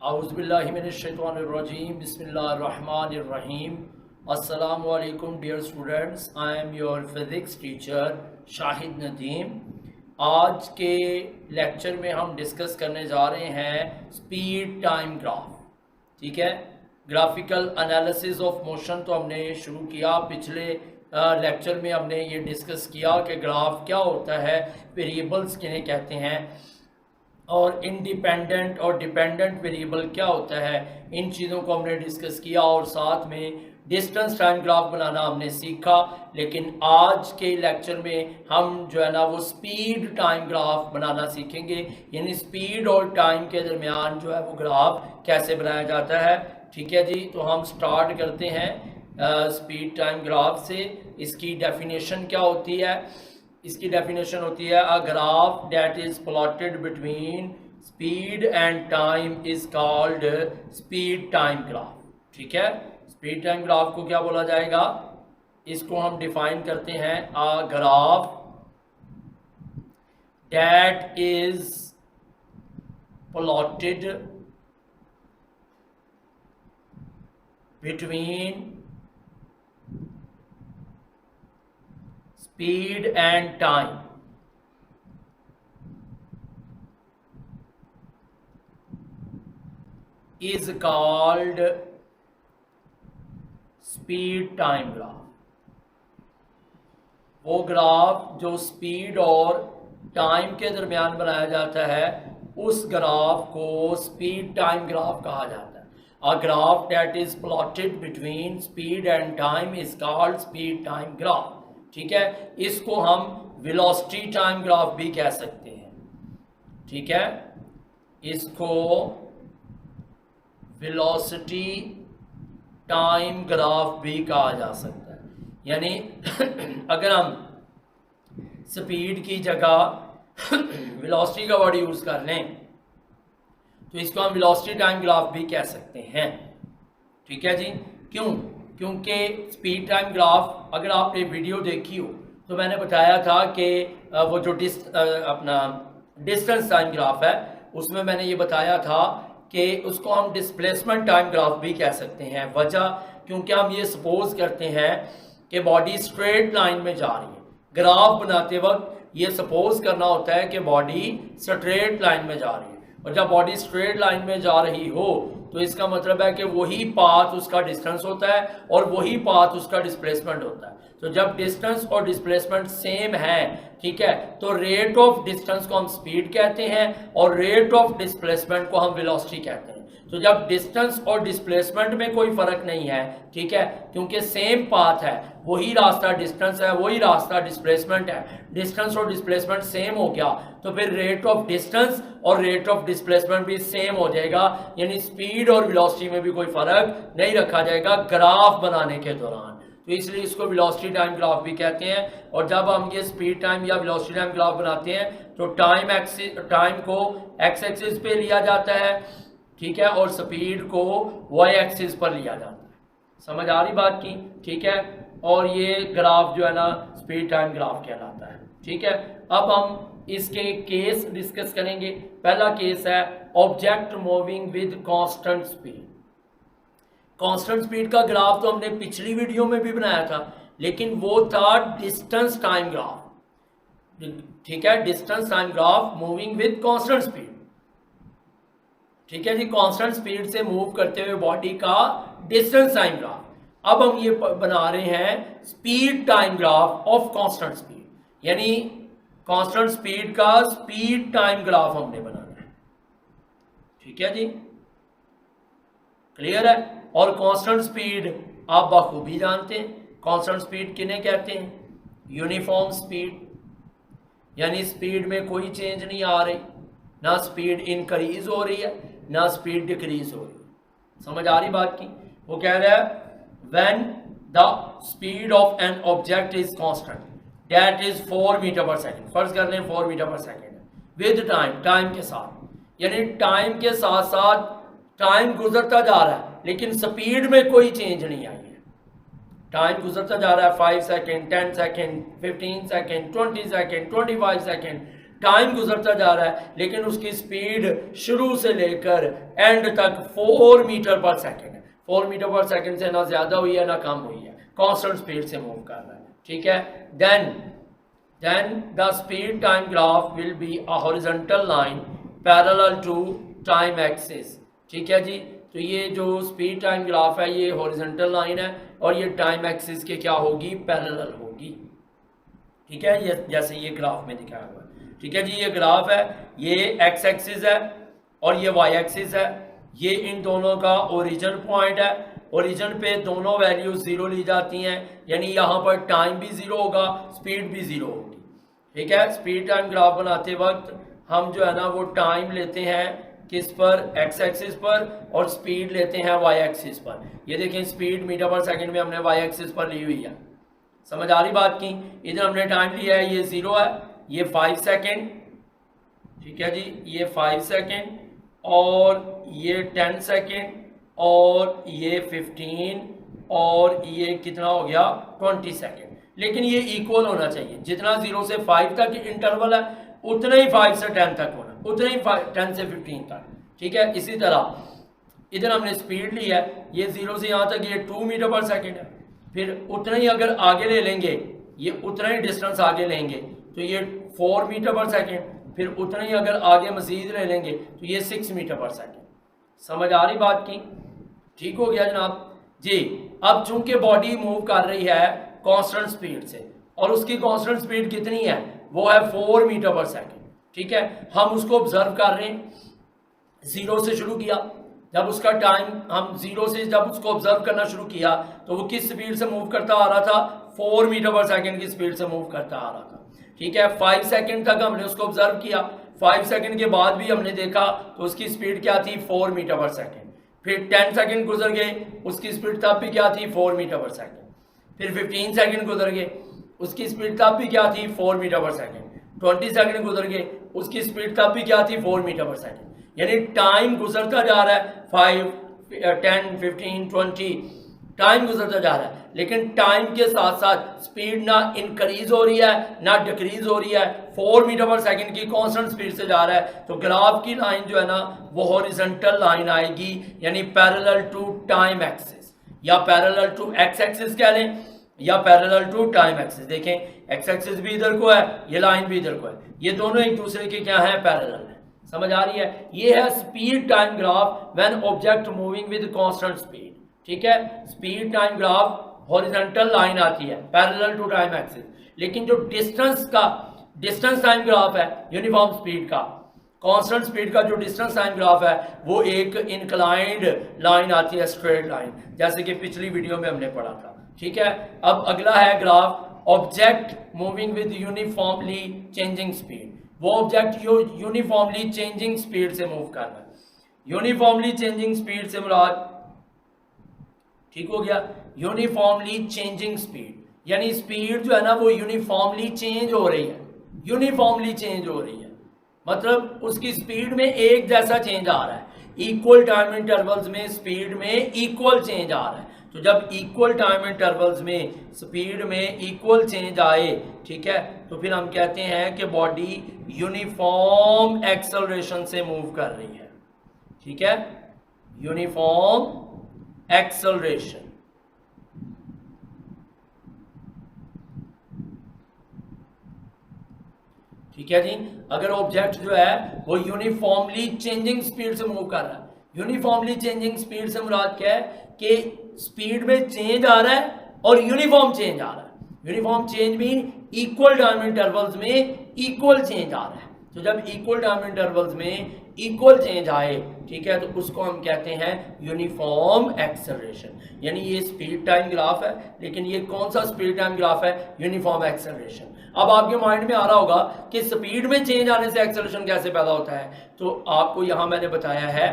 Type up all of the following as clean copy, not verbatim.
Auzubillahiminash-shaytanir-rajim. Bismillahir-rahmanir-rahim. Assalamu alaikum dear students. I am your physics teacher Shahid Nadeem. आज के lecture में हम डिस्कस करने जा रहे हैं स्पीड टाइम ग्राफ. ठीक है, ग्राफिकल एनालिसिस ऑफ मोशन तो हमने शुरू किया. पिछले लेक्चर में हमने ये डिस्कस किया कि ग्राफ क्या होता है, वेरिएबल्स किन्हें कहते हैं, और इंडिपेंडेंट और डिपेंडेंट वेरिएबल क्या होता है. इन चीज़ों को हमने डिस्कस किया और साथ में डिस्टेंस टाइम ग्राफ बनाना हमने सीखा. लेकिन आज के लेक्चर में हम जो है ना वो स्पीड टाइम ग्राफ बनाना सीखेंगे, यानी स्पीड और टाइम के दरमियान जो है वो ग्राफ कैसे बनाया जाता है. ठीक है जी, तो हम स्टार्ट करते हैं स्पीड टाइम ग्राफ से. इसकी डेफिनेशन क्या होती है? इसकी डेफिनेशन होती है a graph that is plotted between speed and time is called speed time graph. ठीक है, स्पीड टाइम ग्राफ को क्या बोला जाएगा? इसको हम डिफाइन करते हैं a graph that is plotted between speed and time is called speed time graph. वो ग्राफ जो स्पीड और टाइम के दरमियान बनाया जाता है उस ग्राफ को स्पीड टाइम ग्राफ कहा जाता है. A graph that is plotted between speed and time is called speed time graph. ठीक है, इसको हम वेलोसिटी टाइम ग्राफ भी कह सकते हैं. ठीक है, इसको वेलोसिटी टाइम ग्राफ भी कहा जा सकता है. यानी अगर हम स्पीड की जगह वेलोसिटी का वर्ड यूज कर लें तो इसको हम वेलोसिटी टाइम ग्राफ भी कह सकते हैं. ठीक है जी, क्यों? क्योंकि स्पीड टाइम ग्राफ अगर आपने वीडियो देखी हो तो मैंने बताया था कि वो जो अपना डिस्टेंस टाइम ग्राफ है उसमें मैंने ये बताया था कि उसको हम डिस्प्लेसमेंट टाइम ग्राफ भी कह सकते हैं. वजह क्योंकि हम ये सपोज करते हैं कि बॉडी स्ट्रेट लाइन में जा रही है. ग्राफ बनाते वक्त ये सपोज करना होता है कि बॉडी स्ट्रेट लाइन में जा रही है, और जब बॉडी स्ट्रेट लाइन में जा रही हो तो इसका मतलब है कि वही पाथ उसका डिस्टेंस होता है और वही पाथ उसका डिस्प्लेसमेंट होता है. तो जब डिस्टेंस और डिस्प्लेसमेंट सेम है, ठीक है, तो रेट ऑफ डिस्टेंस को हम स्पीड कहते हैं और रेट ऑफ डिस्प्लेसमेंट को हम वेलोसिटी कहते हैं. तो जब डिस्टेंस और डिस्प्लेसमेंट में कोई फर्क नहीं है, ठीक है, क्योंकि सेम पाथ है, वही रास्ता डिस्टेंस है, वही रास्ता डिस्प्लेसमेंट है, डिस्टेंस और डिस्प्लेसमेंट सेम हो गया तो फिर रेट ऑफ डिस्टेंस और रेट ऑफ डिस्प्लेसमेंट भी सेम हो जाएगा. यानी स्पीड और वेलोसिटी में भी कोई फर्क नहीं रखा जाएगा ग्राफ बनाने के दौरान. तो इसलिए इसको वेलोसिटी टाइम ग्राफ भी कहते हैं. और जब हम ये स्पीड टाइम या वेलोसिटी टाइम ग्राफ बनाते हैं तो टाइम को एक्स एक्सिस पे लिया जाता है, ठीक है, और स्पीड को वाई एक्सिस पर लिया जाता है. समझ आ रही बात की? ठीक है, और ये ग्राफ जो है ना स्पीड टाइम ग्राफ कहलाता है. ठीक है, अब हम इसके केस डिस्कस करेंगे. पहला केस है object moving with constant speed. Constant speed का ग्राफ तो हमने पिछली वीडियो में भी बनाया था, लेकिन वो था डिस्टेंस टाइम ग्राफ. ठीक है, distance time graph moving with constant speed. ठीक है जी, कांस्टेंट स्पीड से मूव करते हुए बॉडी का डिस्टेंस टाइम ग्राफ. अब हम ये बना रहे हैं speed time graph of constant speed, यानी कांस्टेंट स्पीड का स्पीड टाइम ग्राफ हमने बनाना है. ठीक है जी, क्लियर है? और कांस्टेंट स्पीड आप बखूबी जानते हैं. कांस्टेंट स्पीड किन्हें कहते हैं? यूनिफॉर्म स्पीड, यानी स्पीड में कोई चेंज नहीं आ रही, ना स्पीड इंक्रीज हो रही है ना स्पीड डिक्रीज हो रही है. समझ आ रही बात की? वो कह रहा है when the speed of an object is constant that is 4 metre per second. फर्ज कर लें 4 metre per second with time, time के साथ, यानी टाइम के साथ साथ टाइम गुजरता जा रहा है लेकिन स्पीड में कोई चेंज नहीं आई है. टाइम गुजरता जा रहा है 5 second, 10 second, 15 second, 20 second, 25 second, time गुजरता जा रहा है लेकिन उसकी स्पीड शुरू से लेकर एंड तक 4 मीटर पर सेकेंड है। 4 मीटर पर सेकेंड से ना ज़्यादा हुई है ना कम हुई है, कांस्टेंट स्पीड से मूव कर रहा है। ठीक है, then the speed time graph will be a horizontal line parallel to time axis. ठीक है जी, तो ये जो स्पीड टाइम ग्राफ है ये हॉरिजॉन्टल लाइन है और ये टाइम एक्सिस के क्या होगी, पैरेलल होगी। ठीक है, ये जैसे ये ग्राफ में दिखाया हुआ है। ठीक है जी, ये ग्राफ है, ये एक्स एक्सिस है और ये वाई एक्सिस है, ये इन दोनों का ओरिजिन पॉइंट है। ओरिजिन पे दोनों वैल्यूज 0 ली जाती हैं, यानी यहाँ पर टाइम भी 0 होगा, स्पीड भी 0 होगी। ठीक है, स्पीड टाइम ग्राफ बनाते वक्त हम जो है ना वो टाइम लेते हैं किस पर, एक्स एक्सिस पर, और स्पीड लेते हैं वाई एक्सिस पर। ये देखें स्पीड मीटर पर सेकंड में हमने वाई एक्सिस पर ली हुई है। समझ आ रही बात की? इधर हमने टाइम लिया है, ये 0 है, ये 5 सेकेंड। ठीक है जी, ये 5 सेकेंड और ये 10 सेकेंड और ये 15 और ये कितना हो गया 20 सेकेंड। लेकिन ये इक्वल होना चाहिए, जितना 0 से 5 तक इंटरवल है उतना ही 5 से 10 तक होना, उतना ही 10 से 15 तक। ठीक है, इसी तरह इधर हमने स्पीड ली है, ये 0 से यहाँ तक ये 2 मीटर पर सेकेंड है, फिर उतना ही अगर आगे ले लेंगे, ये उतना ही डिस्टेंस आगे लेंगे तो ये 4 मीटर पर सेकेंड, फिर उतना ही अगर आगे मजीद ले लेंगे तो ये 6 मीटर पर सेकेंड। समझ आ रही बात की? ठीक हो गया जनाब जी। अब चूंकि बॉडी मूव कर रही है कांस्टेंट स्पीड से और उसकी कांस्टेंट स्पीड कितनी है, वो है 4 मीटर पर सेकेंड। ठीक है, हम उसको ऑब्जर्व कर रहे हैं, 0 से शुरू किया, जब उसका टाइम हम 0 से जब उसको ऑब्जर्व करना शुरू किया तो वो किस स्पीड से मूव करता आ रहा था, 4 मीटर पर सेकेंड की स्पीड से मूव करता आ रहा था। ठीक है, 5 सेकेंड तक हमने उसको ऑब्जर्व किया, 5 सेकेंड के बाद भी हमने देखा तो उसकी स्पीड क्या थी, 4 मीटर पर सेकेंड। फिर 10 सेकेंड गुजर गए, उसकी स्पीड तब भी क्या थी, 4 मीटर पर सेकेंड। फिर 15 सेकेंड गुजर गए, उसकी स्पीड तब भी क्या थी, 4 मीटर पर सेकेंड। 20 सेकेंड गुजर गए, उसकी स्पीड तब भी क्या थी, 4 मीटर पर सेकेंड। यानी टाइम गुजरता जा रहा है, 5, 10, 15, 20 टाइम गुजरता जा रहा है, लेकिन टाइम के साथ साथ स्पीड ना इंक्रीज हो रही है ना डिक्रीज हो रही है, 4 मीटर पर सेकंड की कांस्टेंट स्पीड से जा रहा है। तो ग्राफ की लाइन जो है ना वो हॉरिजॉन्टल लाइन आएगी, यानी पैरेलल टू टाइम एक्सिस, या पैरेलल टू एक्स एक्सिस कह लें या पैरेलल टू टाइम एक्सिस। देखें एक्स एक्सिस भी इधर को है, ये लाइन भी इधर को है, ये दोनों एक दूसरे के क्या है, पैरेलल है। समझ आ रही है? ये है speed time graph when object moving with constant speed. ठीक है, speed time graph horizontal line आती है पैरेलल टू टाइम एक्सिस, लेकिन जो डिस्टेंस टाइम ग्राफ है यूनिफॉर्म स्पीड का, कांस्टेंट स्पीड का जो डिस्टेंस टाइम ग्राफ है वो एक इंक्लाइंड लाइन आती है, स्ट्रेट लाइन, जैसे कि पिछली वीडियो में हमने पढ़ा था। ठीक है, अब अगला है graph object moving with uniformly changing speed. वो ऑब्जेक्ट यूनिफॉर्मली चेंजिंग स्पीड से मूव कर रहा है। यूनिफॉर्मली चेंजिंग स्पीड से मुराद, ठीक हो गया, यूनिफॉर्मली चेंजिंग स्पीड, यानी स्पीड जो है ना वो यूनिफॉर्मली चेंज हो रही है, यूनिफॉर्मली चेंज हो रही है, मतलब उसकी स्पीड में एक जैसा चेंज आ रहा है, इक्वल टाइम इंटरवल्स में स्पीड में इक्वल चेंज आ रहा है। तो जब इक्वल टाइम इंटरवल्स में स्पीड में इक्वल चेंज आए, ठीक है, तो फिर हम कहते हैं कि बॉडी यूनिफॉर्म एक्सेलरेशन से मूव कर रही है। ठीक है, यूनिफॉर्म एक्सेलरेशन। ठीक है जी, अगर ऑब्जेक्ट जो है वो यूनिफॉर्मली चेंजिंग स्पीड से मूव कर रहा है, यूनिफॉर्मली चेंजिंग स्पीड से मुराद क्या है कि स्पीड में चेंज आ रहा है और यूनिफॉर्म चेंज आ रहा है। Uniform change mean equal time intervals में इक्वल चेंज आ रहा है। तो जब इक्वल टाइम इंटरवल्स में इक्वल चेंज आए, ठीक है, तो उसको हम कहते हैं यूनिफॉर्म एक्सेलरेशन। यानी ये स्पीड टाइम ग्राफ है, लेकिन ये कौन सा स्पीड टाइम ग्राफ है, यूनिफॉर्म एक्सेलरेशन। अब आपके माइंड में आ रहा होगा कि स्पीड में चेंज आने से एक्सेलरेशन कैसे पैदा होता है, तो आपको यहाँ मैंने बताया है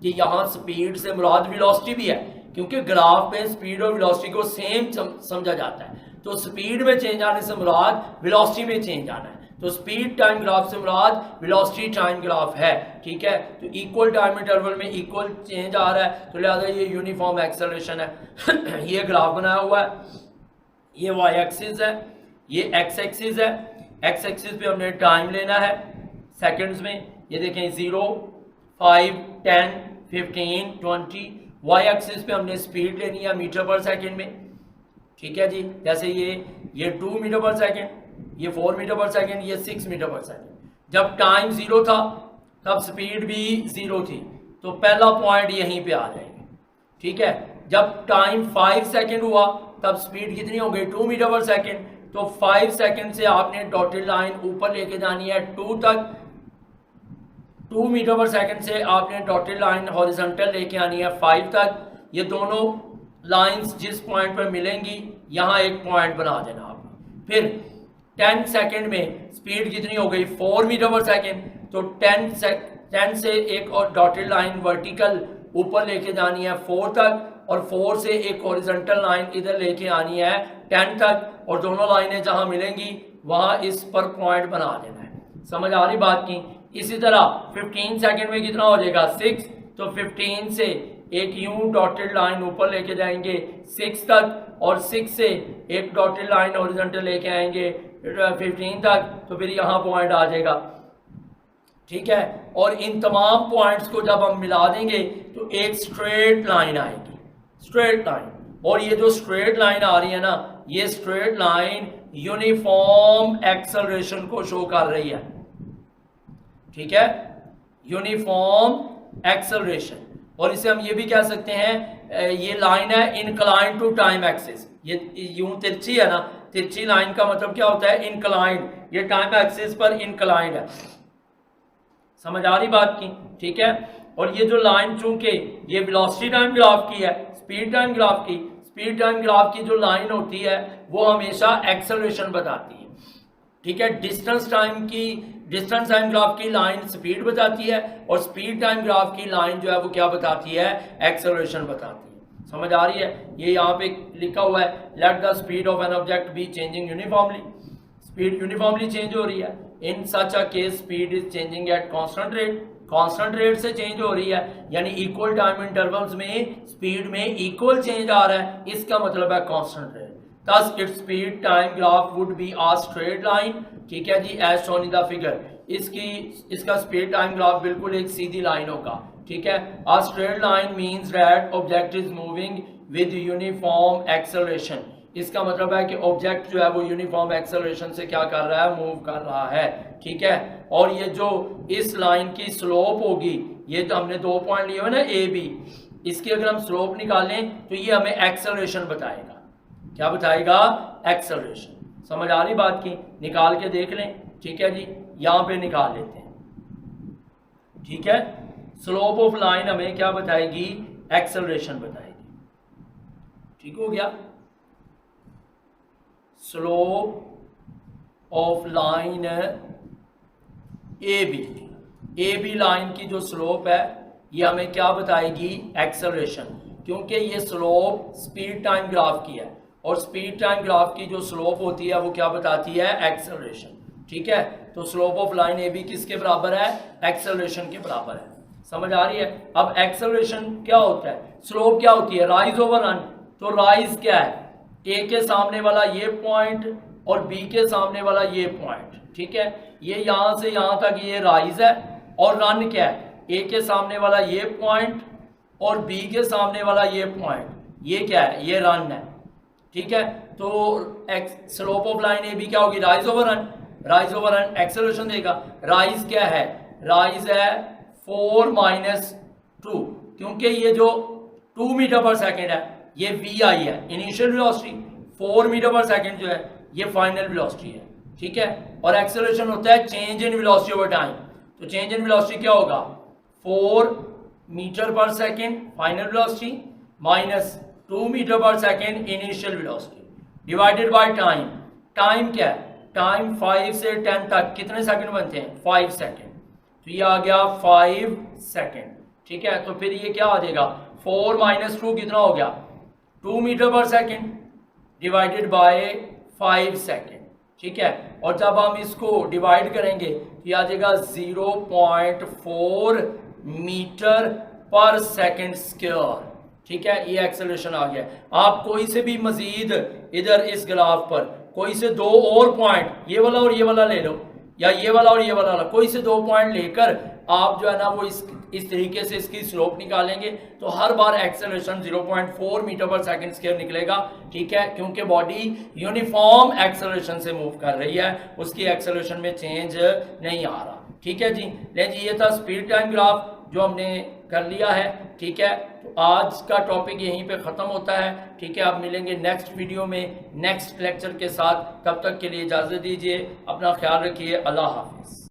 कि यहाँ स्पीड से मुराद वेलोसिटी भी है, क्योंकि ग्राफ में स्पीड और वेलोसिटी को सेम समझा जाता है। तो स्पीड में चेंज आने से मुराद वेलोसिटी में चेंज आना है, तो स्पीड टाइम ग्राफ से मुराद वेलोसिटी टाइम ग्राफ है। ठीक है, तो इक्वल टाइम इंटरवल में इक्वल चेंज आ रहा है, तो लिहाजा ये यूनिफॉर्म एक्सेलरेशन है। ये ग्राफ बनाया हुआ है, ये वाई एक्सिस है, ये एक्स एक्सिस है, एक्स एक्सिस पे हमने टाइम लेना है सेकंड्स में, ये देखें 0, 5, 10, 15, 20। वाई एक्सिस पे हमने स्पीड लेनी है मीटर पर सेकंड में, ठीक है जी। जैसे ये 2 मीटर पर सेकंड, ये 4 मीटर पर सेकंड, ये 6 मीटर पर सेकंड। जब टाइम 0 था तब स्पीड भी 0 थी, तो पहला पॉइंट यहीं पे आ जाएगा, ठीक है। जब टाइम 5 सेकंड हुआ तब स्पीड कितनी हो गई, 2 मीटर पर सेकंड। तो 5 सेकंड से आपने डॉटेड लाइन ऊपर लेके जानी है 2 तक, 2 मीटर पर सेकंड से आपने डॉटेड लाइन हॉरिजॉन्टल लेके आनी है 5 तक। ये दोनों लाइंस जिस पॉइंट पर मिलेंगी यहाँ एक पॉइंट बना देना आपने। फिर 10 सेकंड में स्पीड कितनी हो गई, 4 मीटर पर सेकंड। तो 10 से एक और डॉटेड लाइन वर्टिकल ऊपर लेके जानी है 4 तक, और 4 से एक हॉरिजॉन्टल लाइन इधर लेके आनी है 10 तक, और दोनों लाइनें जहां मिलेंगी वहां इस पर पॉइंट बना देना है। समझ आ रही बात की। इसी तरह 15 सेकंड में कितना हो जाएगा, 6। तो 15 से एक यूं डॉटेड लाइन ऊपर लेके जाएंगे 6 तक, और 6 से एक डॉटेड लाइन हॉरिजॉन्टल लेके आएंगे 15 तक, तो फिर यहाँ पॉइंट आ जाएगा, ठीक है। और इन तमाम पॉइंट्स को जब हम मिला देंगे तो एक स्ट्रेट लाइन आएगी, स्ट्रेट लाइन। और ये जो स्ट्रेट लाइन आ रही है ना, ये स्ट्रेट लाइन यूनिफॉर्म एक्सेलरेशन को शो कर रही है, ठीक है, यूनिफॉर्म एक्सेलरेशन। और इसे हम ये भी कह सकते हैं, ये लाइन है इनक्लाइन टू टाइम एक्सिस। ये यूं तिरछी है ना, तिरछी लाइन का मतलब क्या होता है, इनक्लाइन। ये टाइम एक्सिस पर इनक्लाइन है। समझ आ रही बात की, ठीक है। और ये जो लाइन चूंकि ये वेलोसिटी टाइम ग्राफ की है, स्पीड टाइम ग्राफ की, स्पीड टाइम ग्राफ की जो लाइन होती है वो हमेशा एक्सेलरेशन बताती है, ठीक है। डिस्टेंस टाइम ग्राफ की लाइन स्पीड बताती है, और स्पीड टाइम ग्राफ की लाइन जो है वो क्या बताती है, एक्सेलरेशन बताती है। समझ आ रही है। ये यहाँ पे लिखा हुआ है, let the speed of an object be changing uniformly. Speed uniformly change हो रही है। In such a case speed is changing at constant rate, constant rate से चेंज हो रही है, यानी इक्वल टाइम इंटरवल्स में स्पीड में इक्वल चेंज आ रहा है, इसका मतलब है constant rate. thus its speed time graph would be a straight line, ठीक है जी, as shown in the figure। इसका स्पीड टाइम ग्राफ बिल्कुल एक सीधी लाइन होगा, ठीक है। a straight line means that object is moving with uniform acceleration। इसका मतलब है कि ऑब्जेक्ट जो है वो यूनिफॉर्म एक्सेलरेशन से क्या कर रहा है, मूव कर रहा है, ठीक है। और ये जो इस लाइन की स्लोप होगी, ये तो हमने 2 पॉइंट लिए हुए ना ए बी, इसकी अगर हम स्लोप निकालें तो ये हमें एक्सेलरेशन बताएगा। क्या बताएगा, एक्सेलरेशन। समझ आ रही बात की, निकाल के देख लें, ठीक है जी। यहाँ पे निकाल लेते हैं, ठीक है। स्लोप ऑफ लाइन हमें क्या बताएगी, एक्सेलरेशन बताएगी, ठीक हो गया। Slope of line A B line की जो स्लोप है ये हमें क्या बताएगी, एक्सेलरेशन। क्योंकि ये स्लोप स्पीड टाइम ग्राफ की है, और स्पीड टाइम ग्राफ की जो स्लोप होती है वो क्या बताती है, एक्सेलरेशन, ठीक है। तो slope of line A B किसके बराबर है, एक्सेलरेशन के बराबर है। समझ आ रही है। अब एक्सेलरेशन क्या होता है, स्लोप क्या होती है, राइज ओवर रन। तो राइज क्या है, ए के सामने वाला ये पॉइंट और बी के सामने वाला ये पॉइंट, ठीक है। ये यहां से यहां तक ये राइज है, और रन क्या है, ए के सामने वाला ये पॉइंट और बी के सामने वाला ये पॉइंट, ये क्या है, ये रन है, ठीक है। तो slope of line A B क्या होगी, rise over run. Rise over run acceleration देगा। राइज क्या है, राइज है 4 - 2, क्योंकि ये जो 2 मीटर पर सेकेंड है ये वी आई है, initial velocity. 4 metre per second जो है ये फाइनल वेलोसिटी है, ठीक है। और एक्सेलरेशन होता है change in velocity over time. तो चेंज इन वेलोसिटी क्या होगा, 4 metre per second final velocity minus 2 metre per second initial velocity divided by time. Time क्या है, टाइम 5 से 10 तक कितने सेकंड बनते हैं, 5 सेकंड। तो ये आ गया 5 सेकंड, ठीक है। तो फिर ये क्या आ जाएगा, 4 - 2 कितना हो गया, 2 metre per second divided by 5 second, ठीक है। और जब हम इसको डिवाइड करेंगे तो ये आ जाएगा 0.4 मीटर पर सेकेंड स्क्वायर, ठीक है। ये एक्सेलरेशन आ गया। आप कोई से भी मजीद इधर इस ग्राफ पर कोई से दो और पॉइंट, ये वाला और ये वाला ले लो, या ये वाला और ये वाला, कोई से दो पॉइंट लेकर आप जो है ना वो इस तरीके से इसकी स्लोप निकालेंगे तो हर बार एक्सेलरेशन 0.4 मीटर पर सेकंड स्क्वायर निकलेगा। ठीक है, क्योंकि बॉडी यूनिफॉर्म एक्सेलरेशन से मूव कर रही है, उसकी एक्सेलरेशन में चेंज नहीं आ रहा। ठीक है जी, ले जी ये था स्पीड टाइम ग्राफ जो हमने कर लिया है। ठीक है, तो आज का टॉपिक यहीं पे ख़त्म होता है। ठीक है, आप मिलेंगे नेक्स्ट वीडियो में नेक्स्ट लेक्चर के साथ। तब तक के लिए इजाज़त दीजिए, अपना ख्याल रखिए, अल्लाह हाफिज़।